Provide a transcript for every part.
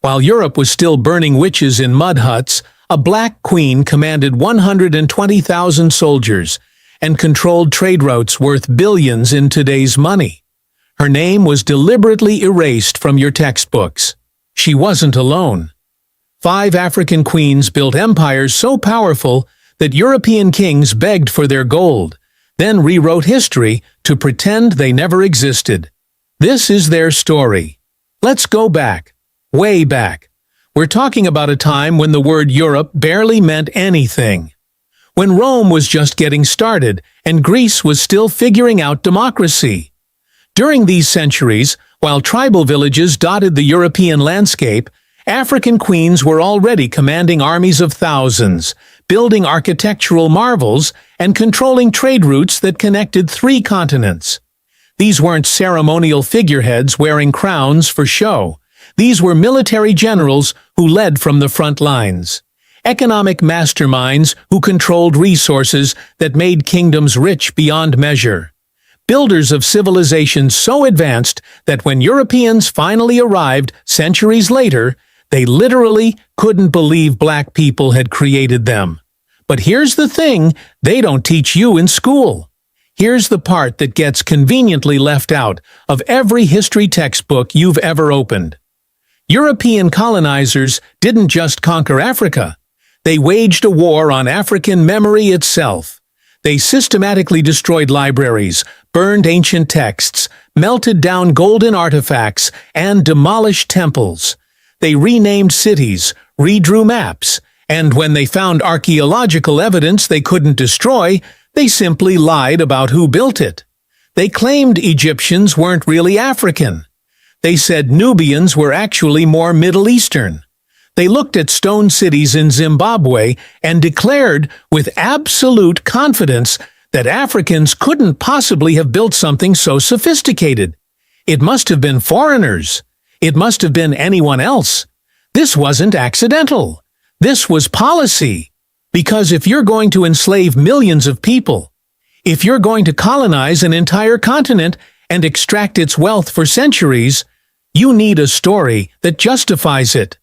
While Europe was still burning witches in mud huts, a black queen commanded 120,000 soldiers and controlled trade routes worth billions in today's money. Her name was deliberately erased from your textbooks. She wasn't alone. 5 African queens built empires so powerful that European kings begged for their gold, then rewrote history to pretend they never existed. This is their story. Let's go back, way back. We're talking about a time when the word Europe barely meant anything. When Rome was just getting started and Greece was still figuring out democracy. During these centuries, while tribal villages dotted the European landscape, African queens were already commanding armies of thousands, building architectural marvels, and controlling trade routes that connected 3 continents. These weren't ceremonial figureheads wearing crowns for show. These were military generals who led from the front lines. Economic masterminds who controlled resources that made kingdoms rich beyond measure. Builders of civilizations so advanced that when Europeans finally arrived centuries later, they literally couldn't believe black people had created them. But here's the thing they don't teach you in school. Here's the part that gets conveniently left out of every history textbook you've ever opened. European colonizers didn't just conquer Africa. They waged a war on African memory itself. They systematically destroyed libraries, burned ancient texts, melted down golden artifacts, and demolished temples. They renamed cities, redrew maps, and when they found archaeological evidence they couldn't destroy, they simply lied about who built it. They claimed Egyptians weren't really African. They said Nubians were actually more Middle Eastern. They looked at stone cities in Zimbabwe and declared with absolute confidence that Africans couldn't possibly have built something so sophisticated. It must have been foreigners. It must have been anyone else. This wasn't accidental. This was policy. Because if you're going to enslave millions of people, if you're going to colonize an entire continent and extract its wealth for centuries, you need a story that justifies it.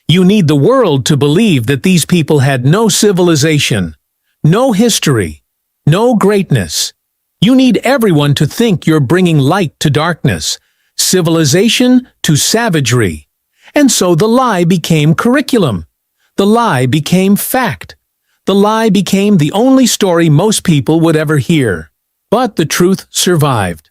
You need the world to believe that these people had no civilization, no history, no greatness. You need everyone to think you're bringing light to darkness, civilization to savagery. And so the lie became curriculum. The lie became fact. The lie became the only story most people would ever hear. But the truth survived.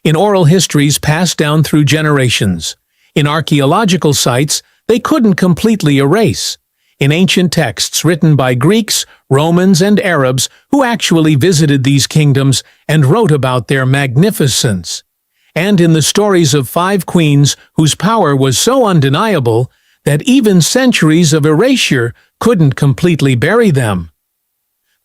In oral histories passed down through generations. In archaeological sites they couldn't completely erase. In ancient texts written by Greeks, Romans, and Arabs who actually visited these kingdoms and wrote about their magnificence. And in the stories of 5 queens whose power was so undeniable that even centuries of erasure couldn't completely bury them.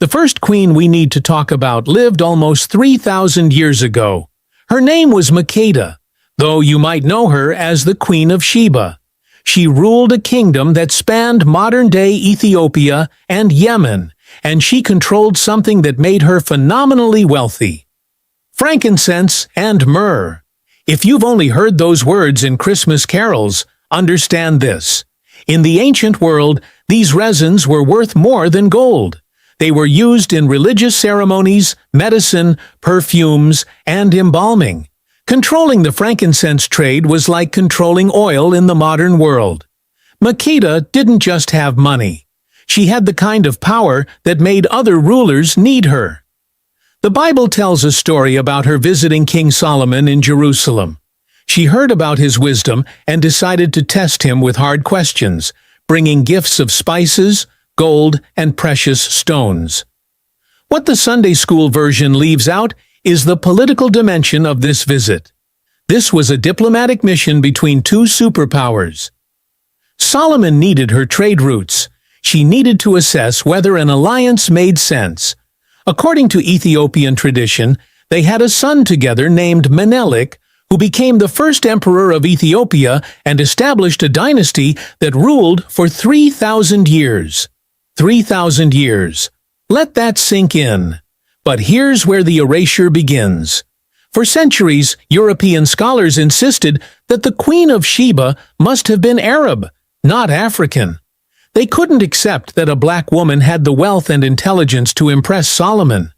The first queen we need to talk about lived almost 3,000 years ago. Her name was Makeda, though you might know her as the Queen of Sheba. She ruled a kingdom that spanned modern-day Ethiopia and Yemen, and she controlled something that made her phenomenally wealthy: frankincense and myrrh. If you've only heard those words in Christmas carols, understand this. In the ancient world, these resins were worth more than gold. They were used in religious ceremonies, medicine, perfumes, and embalming. Controlling the frankincense trade was like controlling oil in the modern world. Makeda didn't just have money. She had the kind of power that made other rulers need her. The Bible tells a story about her visiting King Solomon in Jerusalem. She heard about his wisdom and decided to test him with hard questions, bringing gifts of spices, gold, and precious stones. What the Sunday school version leaves out is the political dimension of this visit. This was a diplomatic mission between 2 superpowers. Solomon needed her trade routes. She needed to assess whether an alliance made sense. According to Ethiopian tradition, they had a son together named Menelik, who became the first emperor of Ethiopia and established a dynasty that ruled for 3,000 years. 3,000 years. Let that sink in. But here's where the erasure begins. For centuries, European scholars insisted that the Queen of Sheba must have been Arab, not African. They couldn't accept that a black woman had the wealth and intelligence to impress Solomon.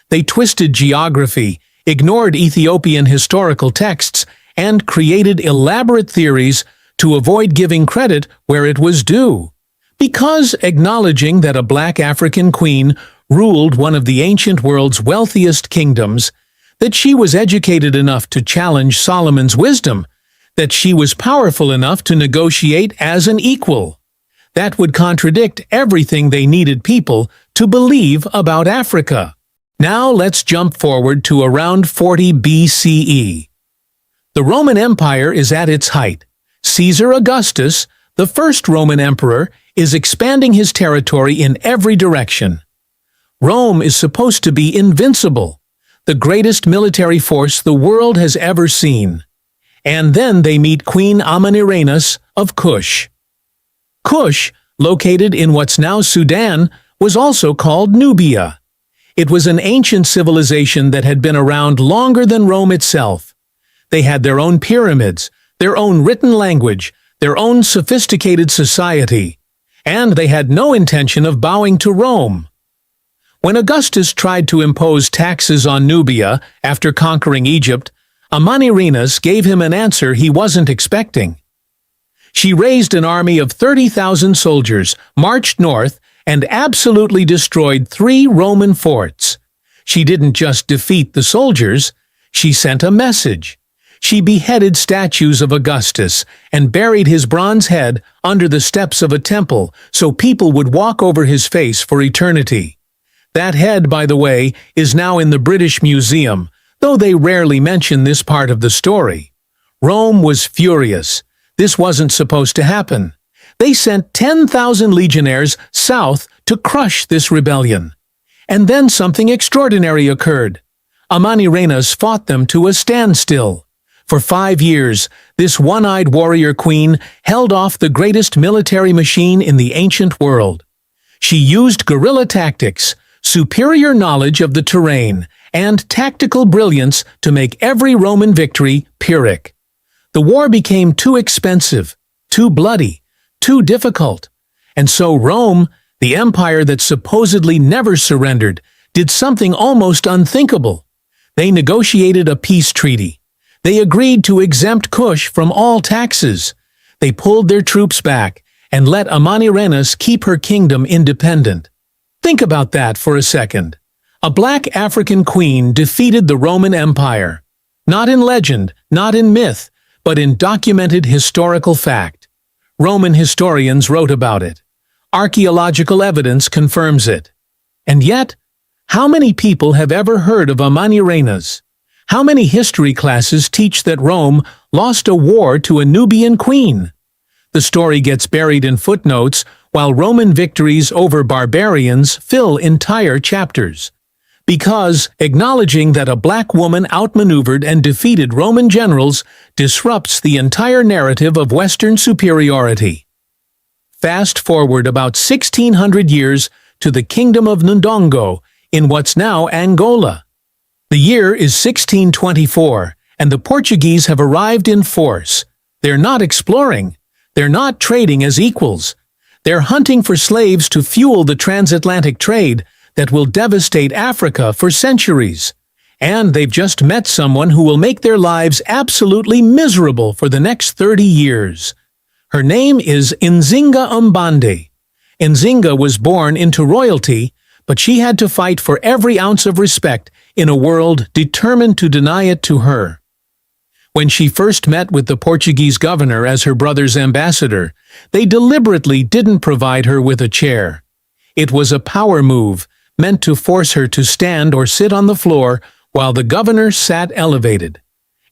They twisted geography, ignored Ethiopian historical texts, and created elaborate theories to avoid giving credit where it was due. Because acknowledging that a black African queen ruled one of the ancient world's wealthiest kingdoms, that she was educated enough to challenge Solomon's wisdom, that she was powerful enough to negotiate as an equal. That would contradict everything they needed people to believe about Africa. Now let's jump forward to around 40 BCE. The Roman Empire is at its height. Caesar Augustus, the first Roman emperor, is expanding his territory in every direction. Rome is supposed to be invincible, the greatest military force the world has ever seen. And then they meet Queen Amanirenas of Kush. Kush, located in what's now Sudan, was also called Nubia. It was an ancient civilization that had been around longer than Rome itself. They had their own pyramids, their own written language, their own sophisticated society, and they had no intention of bowing to Rome. When Augustus tried to impose taxes on Nubia after conquering Egypt, Amanirenas gave him an answer he wasn't expecting. She raised an army of 30,000 soldiers, marched north, and absolutely destroyed 3 Roman forts. She didn't just defeat the soldiers, she sent a message. She beheaded statues of Augustus and buried his bronze head under the steps of a temple so people would walk over his face for eternity. That head, by the way, is now in the British Museum, though they rarely mention this part of the story. Rome was furious. This wasn't supposed to happen. They sent 10,000 legionnaires south to crush this rebellion. And then something extraordinary occurred. Amanirenas fought them to a standstill. For 5 years, this one-eyed warrior queen held off the greatest military machine in the ancient world. She used guerrilla tactics, superior knowledge of the terrain, and tactical brilliance to make every Roman victory Pyrrhic. The war became too expensive, too bloody, too difficult. And so Rome, the empire that supposedly never surrendered, did something almost unthinkable. They negotiated a peace treaty. They agreed to exempt Kush from all taxes. They pulled their troops back and let Amanirenas keep her kingdom independent. Think about that for a second. A black African queen defeated the Roman Empire. Not in legend, not in myth, but in documented historical fact. Roman historians wrote about it. Archaeological evidence confirms it. And yet, how many people have ever heard of Amanirenas? How many history classes teach that Rome lost a war to a Nubian queen? The story gets buried in footnotes, while Roman victories over barbarians fill entire chapters. Because acknowledging that a black woman outmaneuvered and defeated Roman generals disrupts the entire narrative of Western superiority. Fast forward about 1,600 years to the Kingdom of Ndongo in what's now Angola. The year is 1624, and the Portuguese have arrived in force. They're not exploring. They're not trading as equals. They're hunting for slaves to fuel the transatlantic trade that will devastate Africa for centuries. And they've just met someone who will make their lives absolutely miserable for the next 30 years. Her name is Nzinga Mbande. Nzinga was born into royalty, but she had to fight for every ounce of respect in a world determined to deny it to her. When she first met with the Portuguese governor as her brother's ambassador, they deliberately didn't provide her with a chair. It was a power move, meant to force her to stand or sit on the floor while the governor sat elevated.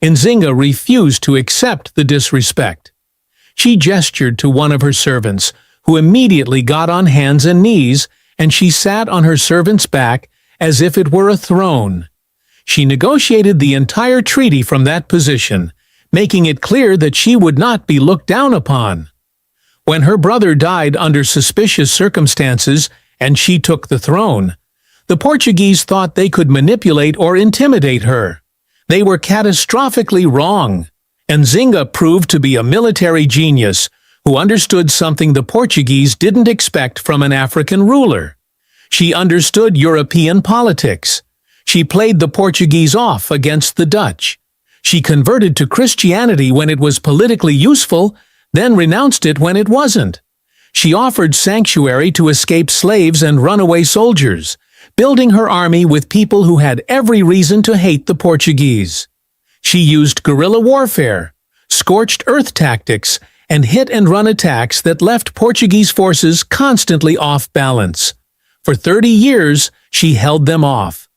Nzinga refused to accept the disrespect. She gestured to one of her servants, who immediately got on hands and knees, and she sat on her servant's back as if it were a throne. She negotiated the entire treaty from that position, making it clear that she would not be looked down upon. When her brother died under suspicious circumstances and she took the throne, the Portuguese thought they could manipulate or intimidate her. They were catastrophically wrong. Nzinga proved to be a military genius who understood something the Portuguese didn't expect from an African ruler. She understood European politics. She played the Portuguese off against the Dutch. She converted to Christianity when it was politically useful, then renounced it when it wasn't. She offered sanctuary to escaped slaves and runaway soldiers, building her army with people who had every reason to hate the Portuguese. She used guerrilla warfare, scorched earth tactics, and hit-and-run attacks that left Portuguese forces constantly off balance. For 30 years, she held them off.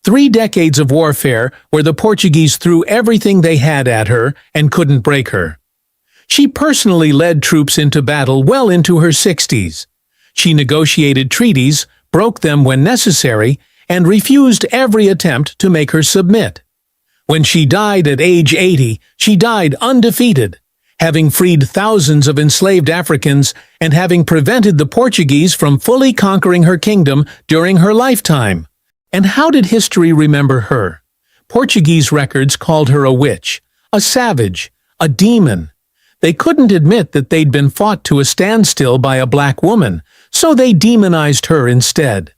3 decades of warfare where the Portuguese threw everything they had at her and couldn't break her. She personally led troops into battle well into her 60s. She negotiated treaties, broke them when necessary, and refused every attempt to make her submit. When she died at age 80, she died undefeated, having freed thousands of enslaved Africans and having prevented the Portuguese from fully conquering her kingdom during her lifetime. And how did history remember her? Portuguese records called her a witch, a savage, a demon. They couldn't admit that they'd been fought to a standstill by a black woman, so they demonized her instead.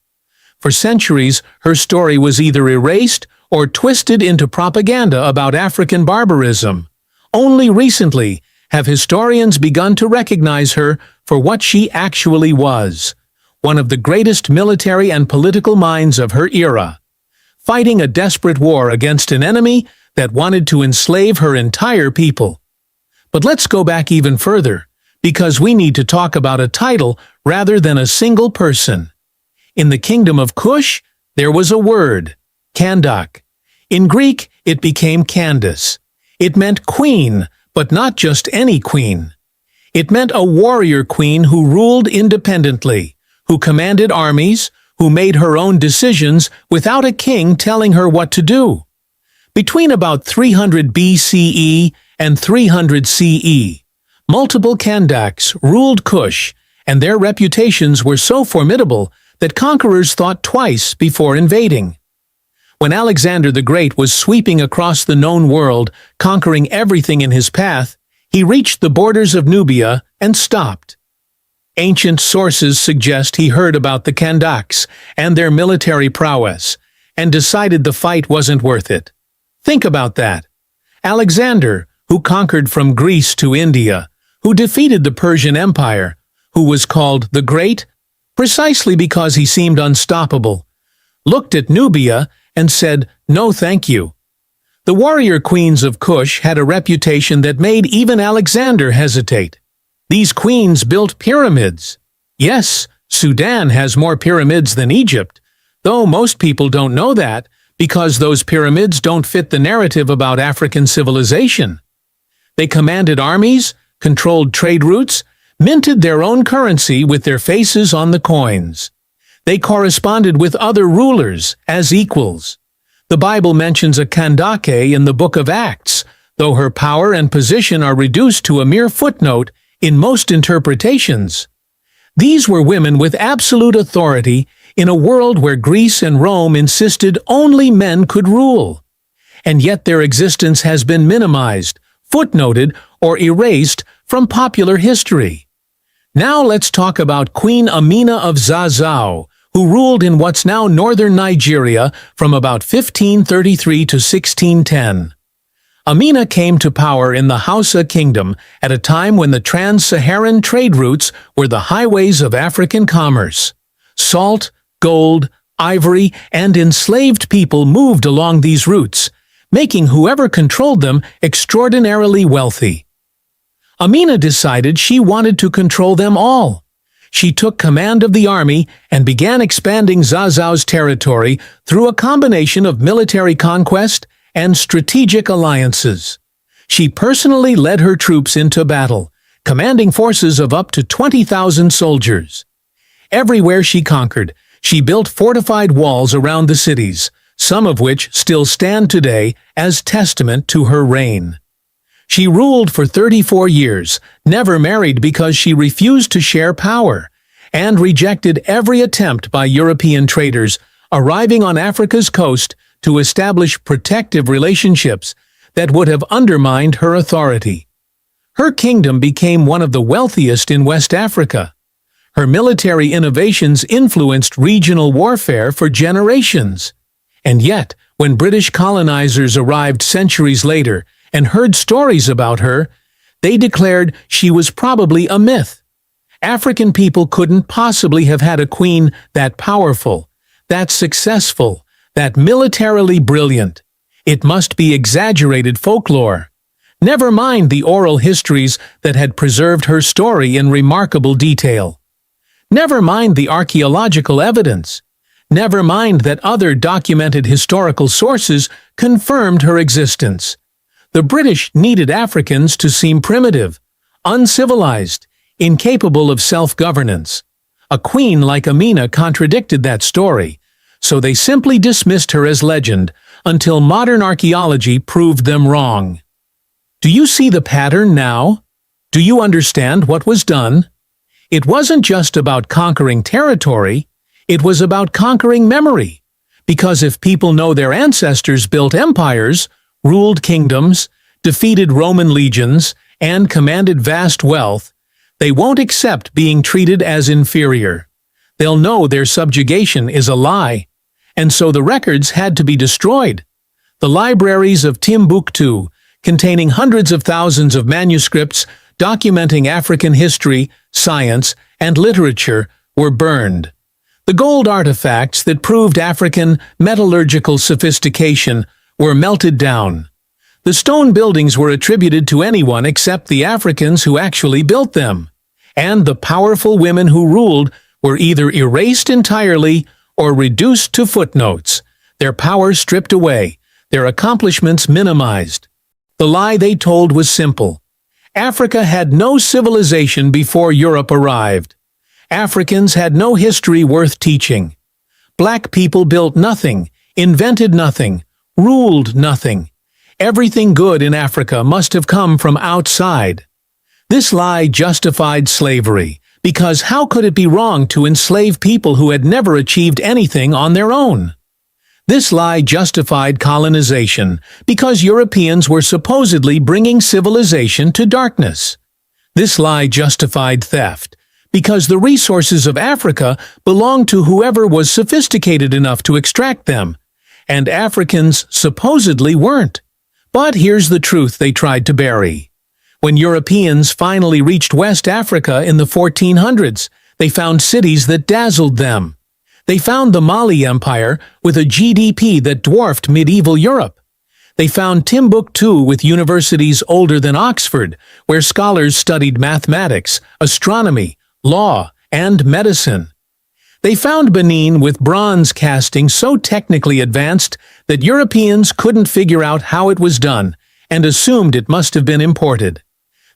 For centuries, her story was either erased or twisted into propaganda about African barbarism. Only recently have historians begun to recognize her for what she actually was, one of the greatest military and political minds of her era, fighting a desperate war against an enemy that wanted to enslave her entire people. But let's go back even further, because we need to talk about a title rather than a single person. In the kingdom of Kush, there was a word, Kandak. In Greek, it became Candace. It meant queen, but not just any queen. It meant a warrior queen who ruled independently, who commanded armies, who made her own decisions without a king telling her what to do. Between about 300 BCE and 300 CE, multiple Kandaks ruled Kush, and their reputations were so formidable that conquerors thought twice before invading. When Alexander the Great was sweeping across the known world, conquering everything in his path, he reached the borders of Nubia and stopped. Ancient sources suggest he heard about the Kandaks and their military prowess, and decided the fight wasn't worth it. Think about that. Alexander, who conquered from Greece to India, who defeated the Persian Empire, who was called the Great, precisely because he seemed unstoppable, looked at Nubia and said, "No thank you." The warrior queens of Kush had a reputation that made even Alexander hesitate. These queens built pyramids. Yes, Sudan has more pyramids than Egypt, though most people don't know that because those pyramids don't fit the narrative about African civilization. They commanded armies, controlled trade routes, minted their own currency with their faces on the coins. They corresponded with other rulers as equals. The Bible mentions a Kandake in the book of Acts, though her power and position are reduced to a mere footnote in most interpretations. These were women with absolute authority in a world where Greece and Rome insisted only men could rule. And yet their existence has been minimized, footnoted, or erased from popular history. Now let's talk about Queen Amina of Zazzau, who ruled in what's now northern Nigeria from about 1533 to 1610. Amina came to power in the Hausa kingdom at a time when the trans-Saharan trade routes were the highways of African commerce. Salt, gold, ivory, and enslaved people moved along these routes, making whoever controlled them extraordinarily wealthy. Amina decided she wanted to control them all. She took command of the army and began expanding Zazzau's territory through a combination of military conquest and strategic alliances. She personally led her troops into battle, commanding forces of up to 20,000 soldiers. Everywhere she conquered, she built fortified walls around the cities, some of which still stand today as testament to her reign. She ruled for 34 years, never married because she refused to share power, and rejected every attempt by European traders arriving on Africa's coast to establish protective relationships that would have undermined her authority. Her kingdom became one of the wealthiest in West Africa. Her military innovations influenced regional warfare for generations. And yet, when British colonizers arrived centuries later and heard stories about her, they declared she was probably a myth. African people couldn't possibly have had a queen that powerful, that successful, that militarily brilliant. It must be exaggerated folklore. Never mind the oral histories that had preserved her story in remarkable detail. Never mind the archaeological evidence. Never mind that other documented historical sources confirmed her existence. The British needed Africans to seem primitive, uncivilized, incapable of self-governance. A queen like Amina contradicted that story, so they simply dismissed her as legend until modern archaeology proved them wrong. Do you see the pattern now? Do you understand what was done? It wasn't just about conquering territory, it was about conquering memory. Because if people know their ancestors built empires, ruled kingdoms, defeated Roman legions, and commanded vast wealth, they won't accept being treated as inferior. They'll know their subjugation is a lie. And so the records had to be destroyed. The libraries of Timbuktu, containing hundreds of thousands of manuscripts documenting African history, science, and literature, were burned. The gold artifacts that proved African metallurgical sophistication were melted down. The stone buildings were attributed to anyone except the Africans who actually built them. And the powerful women who ruled were either erased entirely or reduced to footnotes, their power stripped away, their accomplishments minimized. The lie they told was simple. Africa had no civilization before Europe arrived. Africans had no history worth teaching. Black people built nothing, invented nothing, ruled nothing. Everything good in Africa must have come from outside. This lie justified slavery, because how could it be wrong to enslave people who had never achieved anything on their own? This lie justified colonization, because Europeans were supposedly bringing civilization to darkness. This lie justified theft, because the resources of Africa belonged to whoever was sophisticated enough to extract them, and Africans supposedly weren't. But here's the truth they tried to bury. When Europeans finally reached West Africa in the 1400s, they found cities that dazzled them. They found the Mali Empire with a GDP that dwarfed medieval Europe. They found Timbuktu with universities older than Oxford, where scholars studied mathematics, astronomy, law, and medicine. They found Benin with bronze casting so technically advanced that Europeans couldn't figure out how it was done and assumed it must have been imported.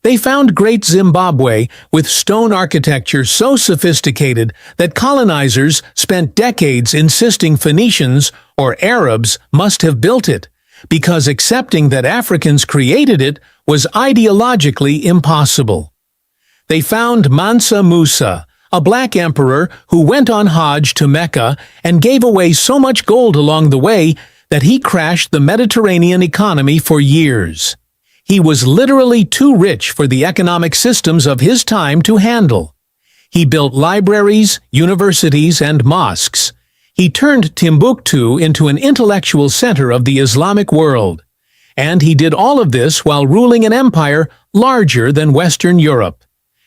They found Great Zimbabwe with stone architecture so sophisticated that colonizers spent decades insisting Phoenicians or Arabs must have built it, because accepting that Africans created it was ideologically impossible. They found Mansa Musa, a black emperor who went on Hajj to Mecca and gave away so much gold along the way that he crashed the Mediterranean economy for years. He was literally too rich for the economic systems of his time to handle. He built libraries, universities, and mosques. He turned Timbuktu into an intellectual center of the Islamic world. And he did all of this while ruling an empire larger than Western Europe.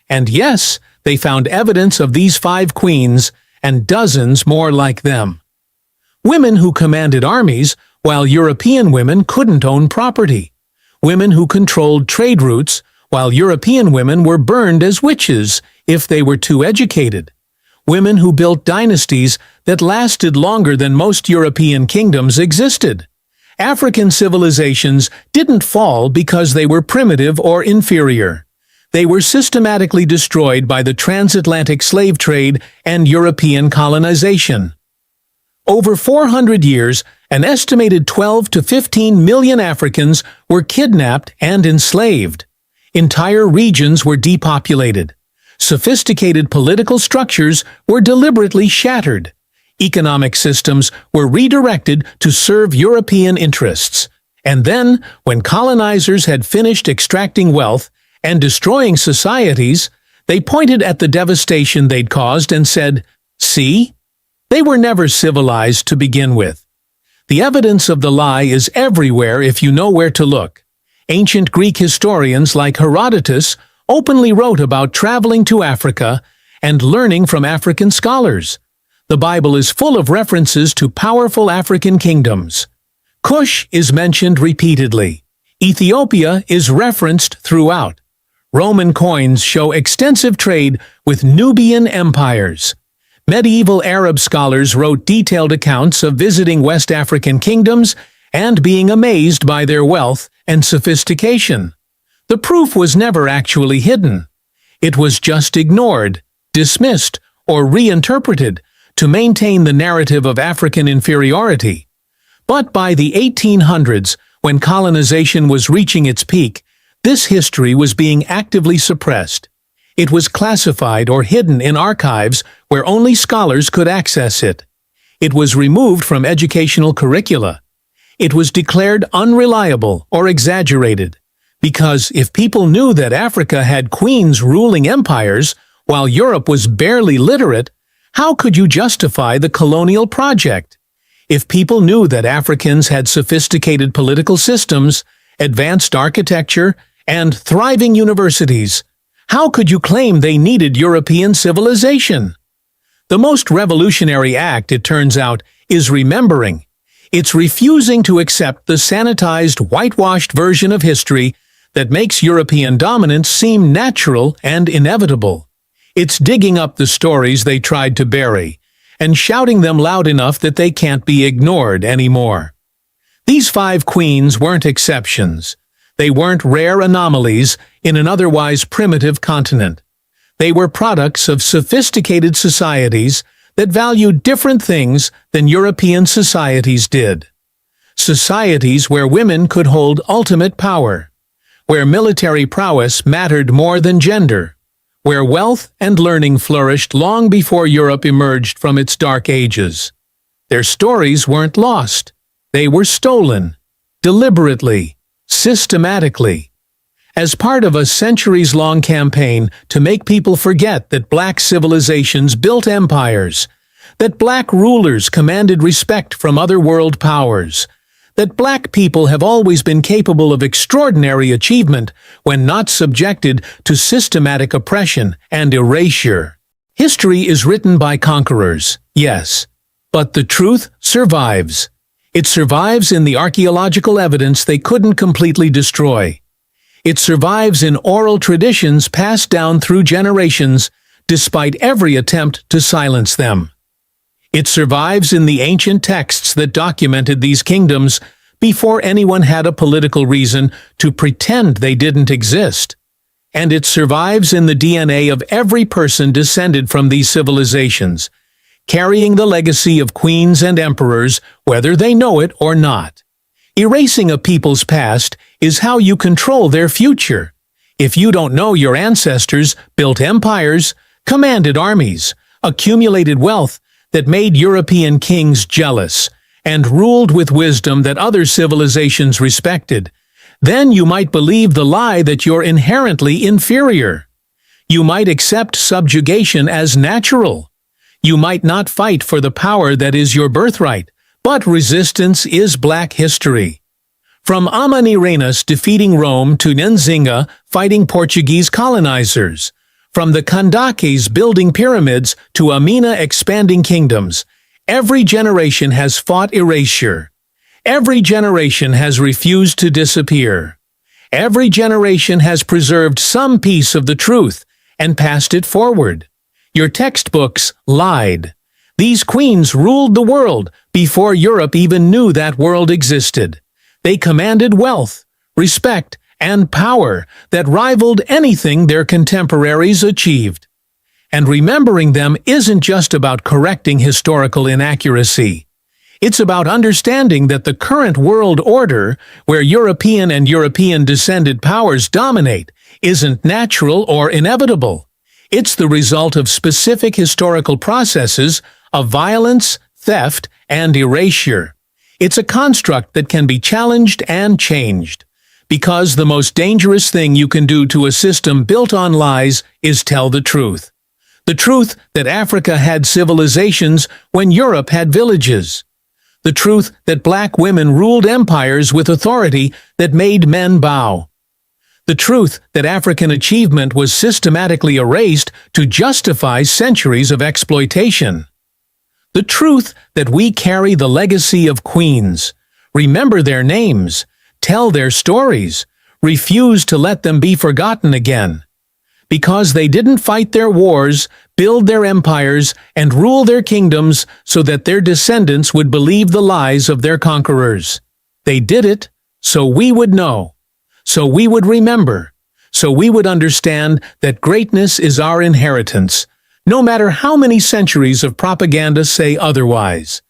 And yes, they found evidence of these 5 queens and dozens more like them. Women who commanded armies, while European women couldn't own property. Women who controlled trade routes, while European women were burned as witches if they were too educated. Women who built dynasties that lasted longer than most European kingdoms existed. African civilizations didn't fall because they were primitive or inferior. They were systematically destroyed by the transatlantic slave trade and European colonization. Over 400 years, an estimated 12 to 15 million Africans were kidnapped and enslaved. Entire regions were depopulated. Sophisticated political structures were deliberately shattered. Economic systems were redirected to serve European interests. And then, when colonizers had finished extracting wealth, and destroying societies, they pointed at the devastation they'd caused and said, "See? They were never civilized to begin with." The evidence of the lie is everywhere if you know where to look. Ancient Greek historians like Herodotus openly wrote about traveling to Africa and learning from African scholars. The Bible is full of references to powerful African kingdoms. Kush is mentioned repeatedly. Ethiopia is referenced throughout. Roman coins show extensive trade with Nubian empires. Medieval Arab scholars wrote detailed accounts of visiting West African kingdoms and being amazed by their wealth and sophistication. The proof was never actually hidden. It was just ignored, dismissed, or reinterpreted to maintain the narrative of African inferiority. But by the 1800s, when colonization was reaching its peak, this history was being actively suppressed. It was classified or hidden in archives where only scholars could access it. It was removed from educational curricula. It was declared unreliable or exaggerated. Because if people knew that Africa had queens ruling empires while Europe was barely literate, how could you justify the colonial project? If people knew that Africans had sophisticated political systems, advanced architecture, and thriving universities, how could you claim they needed European civilization? The most revolutionary act, it turns out, is remembering. It's refusing to accept the sanitized, whitewashed version of history that makes European dominance seem natural and inevitable. It's digging up the stories they tried to bury and shouting them loud enough that they can't be ignored anymore. These 5 queens weren't exceptions. They weren't rare anomalies in an otherwise primitive continent. They were products of sophisticated societies that valued different things than European societies did. Societies where women could hold ultimate power, where military prowess mattered more than gender, where wealth and learning flourished long before Europe emerged from its dark ages. Their stories weren't lost. They were stolen, deliberately, systematically, as part of a centuries-long campaign to make people forget that black civilizations built empires, that black rulers commanded respect from other world powers, that black people have always been capable of extraordinary achievement when not subjected to systematic oppression and erasure. History is written by conquerors, yes, but the truth survives. It survives in the archaeological evidence they couldn't completely destroy. It survives in oral traditions passed down through generations, despite every attempt to silence them. It survives in the ancient texts that documented these kingdoms before anyone had a political reason to pretend they didn't exist. And it survives in the DNA of every person descended from these civilizations, carrying the legacy of queens and emperors, whether they know it or not. Erasing a people's past is how you control their future. If you don't know your ancestors built empires, commanded armies, accumulated wealth that made European kings jealous, and ruled with wisdom that other civilizations respected, then you might believe the lie that you're inherently inferior. You might accept subjugation as natural. You might not fight for the power that is your birthright, but resistance is black history. From Amanirenas defeating Rome to Nzinga fighting Portuguese colonizers, from the Kandakes building pyramids to Amina expanding kingdoms, every generation has fought erasure. Every generation has refused to disappear. Every generation has preserved some piece of the truth and passed it forward. Your textbooks lied. These queens ruled the world before Europe even knew that world existed. They commanded wealth, respect, and power that rivaled anything their contemporaries achieved. And remembering them isn't just about correcting historical inaccuracy. It's about understanding that the current world order, where European and European-descended powers dominate, isn't natural or inevitable. It's the result of specific historical processes of violence, theft, and erasure. It's a construct that can be challenged and changed. Because the most dangerous thing you can do to a system built on lies is tell the truth. The truth that Africa had civilizations when Europe had villages. The truth that black women ruled empires with authority that made men bow. The truth that African achievement was systematically erased to justify centuries of exploitation. The truth that we carry the legacy of queens, remember their names, tell their stories, refuse to let them be forgotten again. Because they didn't fight their wars, build their empires, and rule their kingdoms so that their descendants would believe the lies of their conquerors. They did it so we would know, so we would remember, so we would understand that greatness is our inheritance, no matter how many centuries of propaganda say otherwise.